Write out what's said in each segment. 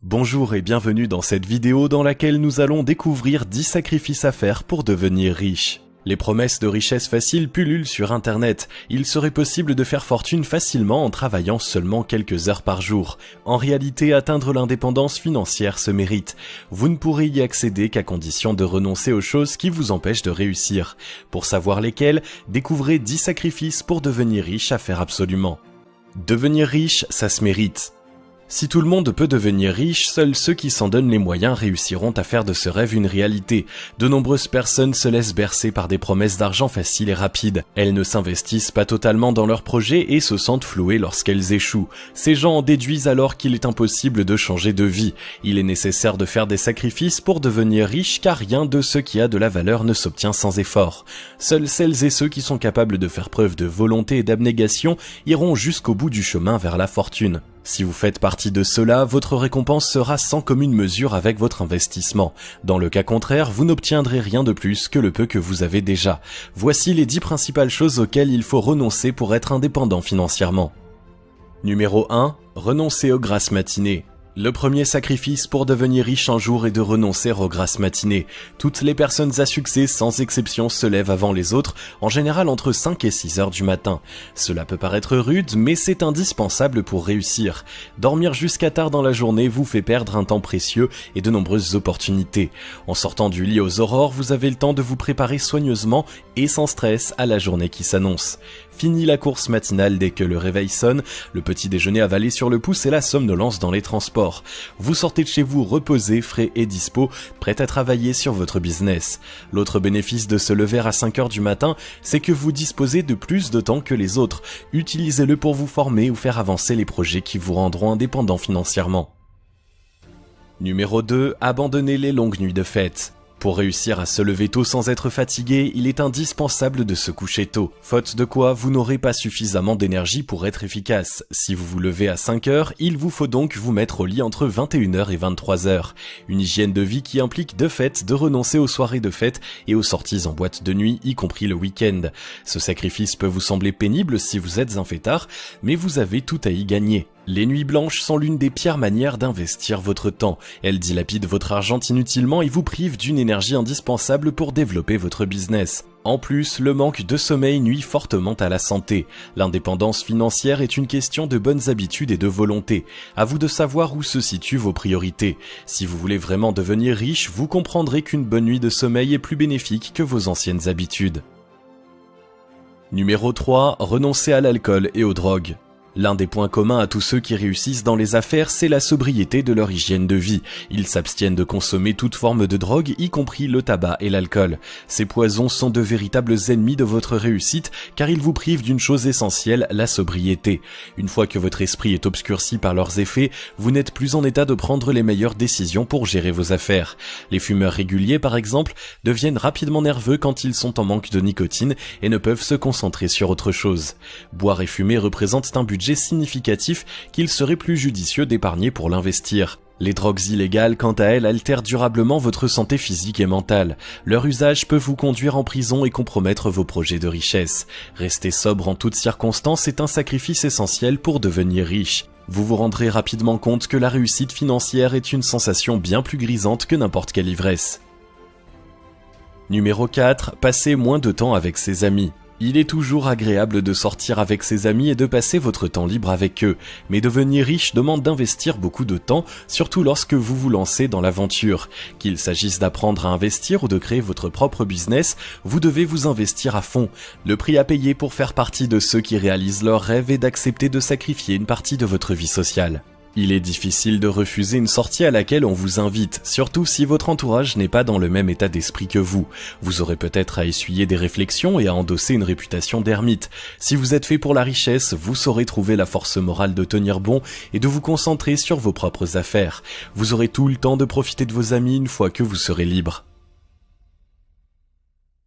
Bonjour et bienvenue dans cette vidéo dans laquelle nous allons découvrir 10 sacrifices à faire pour devenir riche. Les promesses de richesse facile pullulent sur internet. Il serait possible de faire fortune facilement en travaillant seulement quelques heures par jour. En réalité, atteindre l'indépendance financière se mérite. Vous ne pourrez y accéder qu'à condition de renoncer aux choses qui vous empêchent de réussir. Pour savoir lesquelles, découvrez 10 sacrifices pour devenir riche à faire absolument. Devenir riche, ça se mérite. Si tout le monde peut devenir riche, seuls ceux qui s'en donnent les moyens réussiront à faire de ce rêve une réalité. De nombreuses personnes se laissent bercer par des promesses d'argent facile et rapide. Elles ne s'investissent pas totalement dans leurs projets et se sentent flouées lorsqu'elles échouent. Ces gens en déduisent alors qu'il est impossible de changer de vie. Il est nécessaire de faire des sacrifices pour devenir riche car rien de ce qui a de la valeur ne s'obtient sans effort. Seuls celles et ceux qui sont capables de faire preuve de volonté et d'abnégation iront jusqu'au bout du chemin vers la fortune. Si vous faites partie de ceux-là, votre récompense sera sans commune mesure avec votre investissement. Dans le cas contraire, vous n'obtiendrez rien de plus que le peu que vous avez déjà. Voici les 10 principales choses auxquelles il faut renoncer pour être indépendant financièrement. Numéro 1. Renoncer aux grasses matinées. Le premier sacrifice pour devenir riche un jour est de renoncer aux grasses matinées. Toutes les personnes à succès, sans exception, se lèvent avant les autres, en général entre 5 et 6 heures du matin. Cela peut paraître rude, mais c'est indispensable pour réussir. Dormir jusqu'à tard dans la journée vous fait perdre un temps précieux et de nombreuses opportunités. En sortant du lit aux aurores, vous avez le temps de vous préparer soigneusement et sans stress à la journée qui s'annonce. Fini la course matinale dès que le réveil sonne, le petit déjeuner avalé sur le pouce et la somnolence dans les transports. Vous sortez de chez vous reposé, frais et dispo, prêt à travailler sur votre business. L'autre bénéfice de se lever à 5 heures du matin, c'est que vous disposez de plus de temps que les autres. Utilisez-le pour vous former ou faire avancer les projets qui vous rendront indépendant financièrement. Numéro 2. Abandonnez les longues nuits de fête. Pour réussir à se lever tôt sans être fatigué, il est indispensable de se coucher tôt. Faute de quoi, vous n'aurez pas suffisamment d'énergie pour être efficace. Si vous vous levez à 5 heures, il vous faut donc vous mettre au lit entre 21h et 23h. Une hygiène de vie qui implique de fait de renoncer aux soirées de fête et aux sorties en boîte de nuit, y compris le week-end. Ce sacrifice peut vous sembler pénible si vous êtes un fêtard, mais vous avez tout à y gagner. Les nuits blanches sont l'une des pires manières d'investir votre temps. Elles dilapident votre argent inutilement et vous privent d'une énergie indispensable pour développer votre business. En plus, le manque de sommeil nuit fortement à la santé. L'indépendance financière est une question de bonnes habitudes et de volonté. À vous de savoir où se situent vos priorités. Si vous voulez vraiment devenir riche, vous comprendrez qu'une bonne nuit de sommeil est plus bénéfique que vos anciennes habitudes. Numéro 3. Renoncer à l'alcool et aux drogues. L'un des points communs à tous ceux qui réussissent dans les affaires, c'est la sobriété de leur hygiène de vie. Ils s'abstiennent de consommer toute forme de drogue, y compris le tabac et l'alcool. Ces poisons sont de véritables ennemis de votre réussite, car ils vous privent d'une chose essentielle, la sobriété. Une fois que votre esprit est obscurci par leurs effets, vous n'êtes plus en état de prendre les meilleures décisions pour gérer vos affaires. Les fumeurs réguliers, par exemple, deviennent rapidement nerveux quand ils sont en manque de nicotine et ne peuvent se concentrer sur autre chose. Boire et fumer représentent un budget significatif qu'il serait plus judicieux d'épargner pour l'investir. Les drogues illégales, quant à elles, altèrent durablement votre santé physique et mentale. Leur usage peut vous conduire en prison et compromettre vos projets de richesse. Rester sobre en toutes circonstances est un sacrifice essentiel pour devenir riche. Vous vous rendrez rapidement compte que la réussite financière est une sensation bien plus grisante que n'importe quelle ivresse. Numéro 4. Passer moins de temps avec ses amis. Il est toujours agréable de sortir avec ses amis et de passer votre temps libre avec eux, mais devenir riche demande d'investir beaucoup de temps, surtout lorsque vous vous lancez dans l'aventure. Qu'il s'agisse d'apprendre à investir ou de créer votre propre business, vous devez vous investir à fond. Le prix à payer pour faire partie de ceux qui réalisent leurs rêves est d'accepter de sacrifier une partie de votre vie sociale. Il est difficile de refuser une sortie à laquelle on vous invite, surtout si votre entourage n'est pas dans le même état d'esprit que vous. Vous aurez peut-être à essuyer des réflexions et à endosser une réputation d'ermite. Si vous êtes fait pour la richesse, vous saurez trouver la force morale de tenir bon et de vous concentrer sur vos propres affaires. Vous aurez tout le temps de profiter de vos amis une fois que vous serez libre.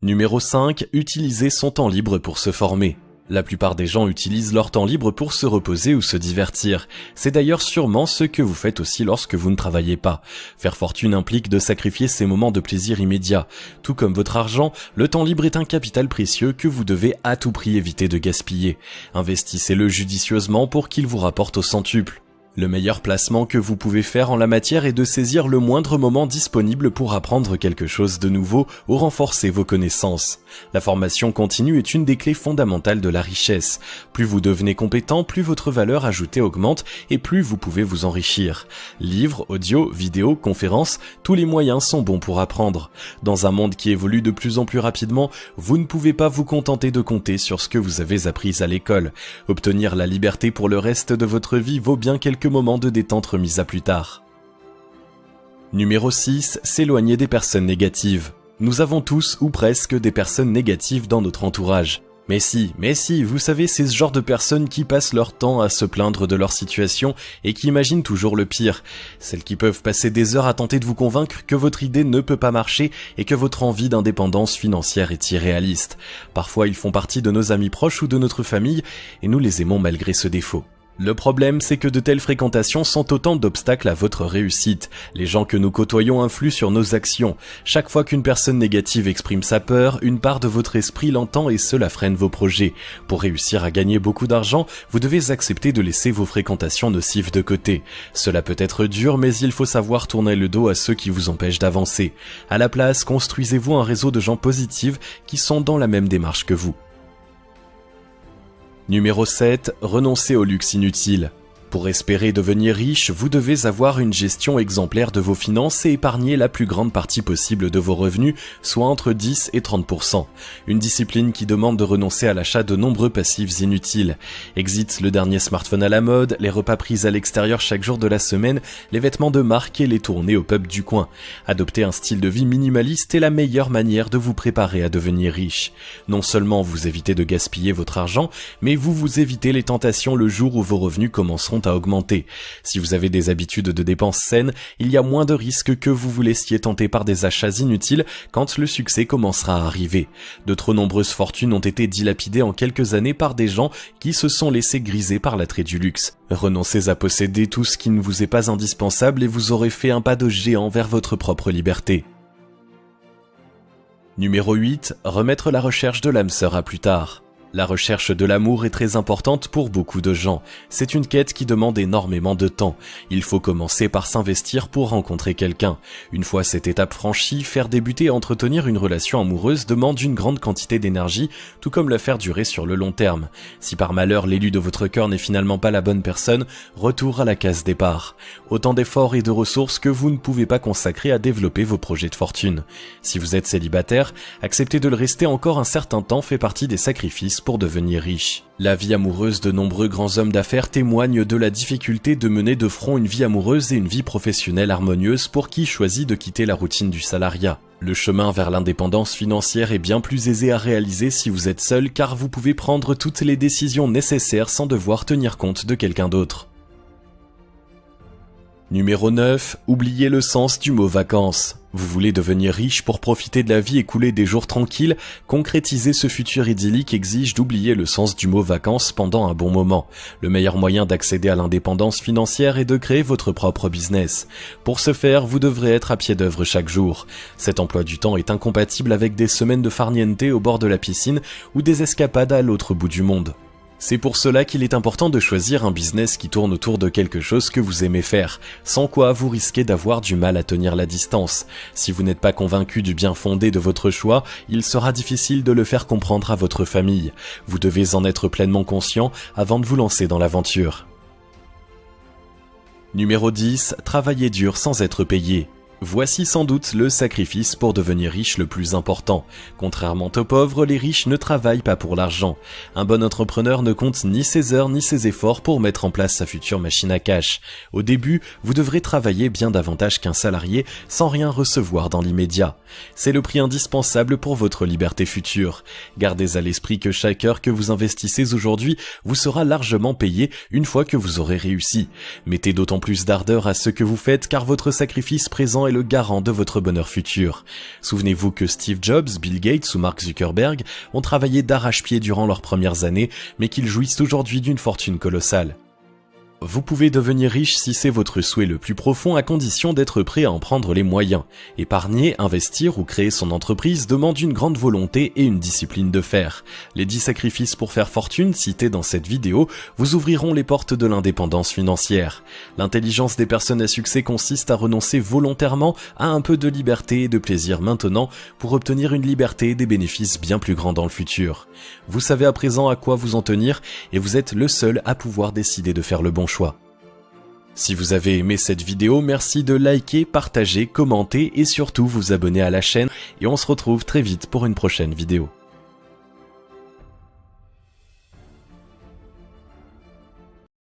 Numéro 5. Utiliser son temps libre pour se former. La plupart des gens utilisent leur temps libre pour se reposer ou se divertir. C'est d'ailleurs sûrement ce que vous faites aussi lorsque vous ne travaillez pas. Faire fortune implique de sacrifier ces moments de plaisir immédiat. Tout comme votre argent, le temps libre est un capital précieux que vous devez à tout prix éviter de gaspiller. Investissez-le judicieusement pour qu'il vous rapporte au centuple. Le meilleur placement que vous pouvez faire en la matière est de saisir le moindre moment disponible pour apprendre quelque chose de nouveau ou renforcer vos connaissances. La formation continue est une des clés fondamentales de la richesse. Plus vous devenez compétent, plus votre valeur ajoutée augmente et plus vous pouvez vous enrichir. Livres, audio, vidéos, conférences, tous les moyens sont bons pour apprendre. Dans un monde qui évolue de plus en plus rapidement, vous ne pouvez pas vous contenter de compter sur ce que vous avez appris à l'école. Obtenir la liberté pour le reste de votre vie vaut bien quelques moments de détente remis à plus tard. Numéro 6. S'éloigner des personnes négatives. Nous avons tous ou presque des personnes négatives dans notre entourage. Mais si, vous savez, c'est ce genre de personnes qui passent leur temps à se plaindre de leur situation et qui imaginent toujours le pire. Celles qui peuvent passer des heures à tenter de vous convaincre que votre idée ne peut pas marcher et que votre envie d'indépendance financière est irréaliste. Parfois, ils font partie de nos amis proches ou de notre famille et nous les aimons malgré ce défaut. Le problème, c'est que de telles fréquentations sont autant d'obstacles à votre réussite. Les gens que nous côtoyons influent sur nos actions. Chaque fois qu'une personne négative exprime sa peur, une part de votre esprit l'entend et cela freine vos projets. Pour réussir à gagner beaucoup d'argent, vous devez accepter de laisser vos fréquentations nocives de côté. Cela peut être dur, mais il faut savoir tourner le dos à ceux qui vous empêchent d'avancer. À la place, construisez-vous un réseau de gens positifs qui sont dans la même démarche que vous. Numéro 7. Renoncer au luxe inutile. Pour espérer devenir riche, vous devez avoir une gestion exemplaire de vos finances et épargner la plus grande partie possible de vos revenus, soit entre 10 et 30%. Une discipline qui demande de renoncer à l'achat de nombreux passifs inutiles. Exit le dernier smartphone à la mode, les repas pris à l'extérieur chaque jour de la semaine, les vêtements de marque et les tournées au pub du coin. Adopter un style de vie minimaliste est la meilleure manière de vous préparer à devenir riche. Non seulement vous évitez de gaspiller votre argent, mais vous évitez les tentations le jour où vos revenus commenceront à augmenter. Si vous avez des habitudes de dépenses saines, il y a moins de risques que vous vous laissiez tenter par des achats inutiles quand le succès commencera à arriver. De trop nombreuses fortunes ont été dilapidées en quelques années par des gens qui se sont laissés griser par l'attrait du luxe. Renoncez à posséder tout ce qui ne vous est pas indispensable et vous aurez fait un pas de géant vers votre propre liberté. Numéro 8. Remettre la recherche de l'âme sœur à plus tard. La recherche de l'amour est très importante pour beaucoup de gens. C'est une quête qui demande énormément de temps. Il faut commencer par s'investir pour rencontrer quelqu'un. Une fois cette étape franchie, faire débuter et entretenir une relation amoureuse demande une grande quantité d'énergie, tout comme la faire durer sur le long terme. Si par malheur l'élu de votre cœur n'est finalement pas la bonne personne, retour à la case départ. Autant d'efforts et de ressources que vous ne pouvez pas consacrer à développer vos projets de fortune. Si vous êtes célibataire, accepter de le rester encore un certain temps fait partie des sacrifices pour devenir riche. La vie amoureuse de nombreux grands hommes d'affaires témoigne de la difficulté de mener de front une vie amoureuse et une vie professionnelle harmonieuse pour qui choisit de quitter la routine du salariat. Le chemin vers l'indépendance financière est bien plus aisé à réaliser si vous êtes seul car vous pouvez prendre toutes les décisions nécessaires sans devoir tenir compte de quelqu'un d'autre. Numéro 9. Oubliez le sens du mot vacances. Vous voulez devenir riche pour profiter de la vie et couler des jours tranquilles? Concrétiser ce futur idyllique exige d'oublier le sens du mot vacances pendant un bon moment. Le meilleur moyen d'accéder à l'indépendance financière est de créer votre propre business. Pour ce faire, vous devrez être à pied d'œuvre chaque jour. Cet emploi du temps est incompatible avec des semaines de farniente au bord de la piscine ou des escapades à l'autre bout du monde. C'est pour cela qu'il est important de choisir un business qui tourne autour de quelque chose que vous aimez faire, sans quoi vous risquez d'avoir du mal à tenir la distance. Si vous n'êtes pas convaincu du bien fondé de votre choix, il sera difficile de le faire comprendre à votre famille. Vous devez en être pleinement conscient avant de vous lancer dans l'aventure. Numéro 10. Travailler dur sans être payé. Voici sans doute le sacrifice pour devenir riche le plus important. Contrairement aux pauvres, les riches ne travaillent pas pour l'argent. Un bon entrepreneur ne compte ni ses heures ni ses efforts pour mettre en place sa future machine à cash. Au début, vous devrez travailler bien davantage qu'un salarié sans rien recevoir dans l'immédiat. C'est le prix indispensable pour votre liberté future. Gardez à l'esprit que chaque heure que vous investissez aujourd'hui vous sera largement payée une fois que vous aurez réussi. Mettez d'autant plus d'ardeur à ce que vous faites car votre sacrifice présent est le garant de votre bonheur futur. Souvenez-vous que Steve Jobs, Bill Gates ou Mark Zuckerberg ont travaillé d'arrache-pied durant leurs premières années, mais qu'ils jouissent aujourd'hui d'une fortune colossale. Vous pouvez devenir riche si c'est votre souhait le plus profond à condition d'être prêt à en prendre les moyens. Épargner, investir ou créer son entreprise demande une grande volonté et une discipline de fer. Les 10 sacrifices pour faire fortune cités dans cette vidéo vous ouvriront les portes de l'indépendance financière. L'intelligence des personnes à succès consiste à renoncer volontairement à un peu de liberté et de plaisir maintenant pour obtenir une liberté et des bénéfices bien plus grands dans le futur. Vous savez à présent à quoi vous en tenir et vous êtes le seul à pouvoir décider de faire le bon choix. Si vous avez aimé cette vidéo, merci de liker, partager, commenter et surtout vous abonner à la chaîne et on se retrouve très vite pour une prochaine vidéo.